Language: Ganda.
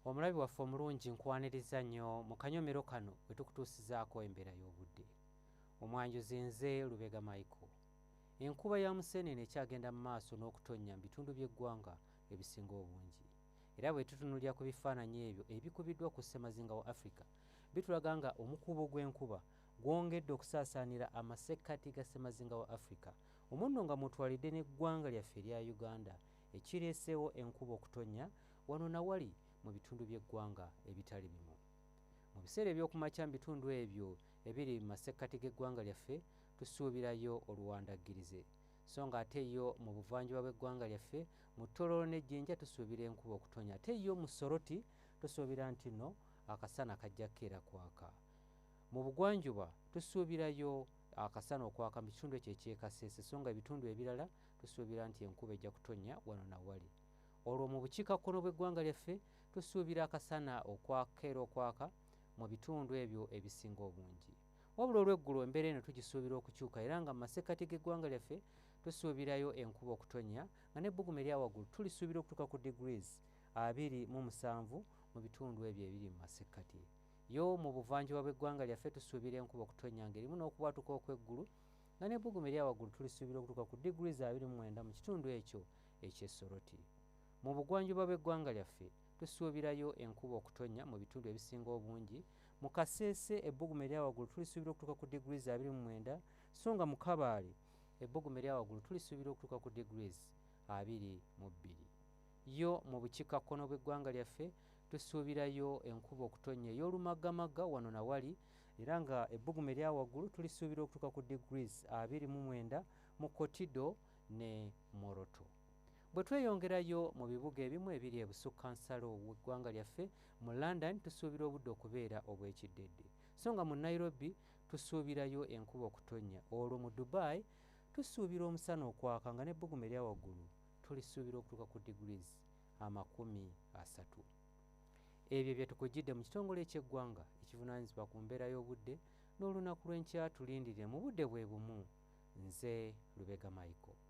Omulabi waffe omulungi nkwaniriza nnyo mu kanyomero kano bwe tukutuusizaako embeera y'obudde. Omwanjuzi nze Lubega Michael. Enkuba ya Museenene ekyagenda mu maaso n'okutonnya mu bitundu by'eggwanga ebisinga obungi. Era bwe tutunuulira ku bifaananyi ebyo ebikubiddwa ku ssemazinga wa Africa, bitulaga nga omukuubo gw'enkuba gwongedde okusaasaanira amasekkati ga ssemazinga wa Africa, omunno nga mutwalidde n'eggwanga lyaffe erya Uganda ekireeseewo enkuba okutonnya wano na wali mu bitundu by'eggwanga ebitali bimu. Mu biseera eby'okumakya mu bitundu ebyo ebiri mu masekkati g'eggwanga lyaffe tusuubirayo oluwandaggirize, so nga ate yo mu buvanjuba bw'eggwanga lyaffe mu Tororo n'Ejjinja tusuubira enkuba okutonya, ate yo mu Soroti tusuubira nti nno akasana kajja kkeera kwaka. Mu bugwanjuba tusuubirayo akasana okwaka mu kitundu ekyo ekyekaseese, so nga ebitundu ebirala tusuubira nti enkuba ejja kutonnya wano na wali. Olwo mu bukiikakkono bw'eggwanga lyaffe tusuubira akasana okwakeera okwaka mu bitundu ebyo ebisinga obungi. Wabula olw'eggulu embeera eno tugisuubira okukyuka era nga mu masekkati g'eggwanga lyaffe tusuubirayo enkuba okutonnya nga n'ebbugumu erya waggulu tulisuubira okutuuka ku degrees 27 mu bitundu ebyo ebiri mu masekkati. Yo mu buvanjuba bw'eggwanga lyaffe tusuubira enkuba okutonnya ng'erimu n'okubwatuka okw'eggulu nga n'ebbugumu erya waggulu tulisuubira okutuuka ku degrees 29 mu kitundu ekyo eky'Essoroti. Mu bugwanjuba bw'eggwanga lyaffe tusuubirayo enkuba okutonnya mu bitundu ebisinga obungi. Mu Kaseese ebbugumu erya waggulu tulisuubira okutuuka ku degrees 29, so nga mu Kabaale ebbugumu erya waggulu tulisuubira okutuuka ku degrees 22. Yo mu bukiikakkono bw'eggwanga lyaffe tusuubirayo enkuba okutonnya ey'olumaggamagga wano na wali era nga ebbugumu erya waggulu tulisuubira okutuuka ku degrees 29 mu Kotido ne Moroto. Bwe tweyongerayo mu bibuga ebimu ebiri ebusukkansalo w'eggwanga lyaffe, mu London tusuubira obudde okubeera obw'ekiddedde, so nga mu Nairobi tusuubirayo enkuba okutonnya. Olwo mu Dubai tusuubira omusana okwaka nga n'ebbugumu erya waggulu tulisuubira okutuuka ku degrees 30. Ebyo bye tukujjidde mu kitongole ky'eggwanga ekivunaanyizibwa ku mbeera y'obudde n'olunaku lw'enkya tulindirire mu budde bwe bumu. Nze Lubega Michael.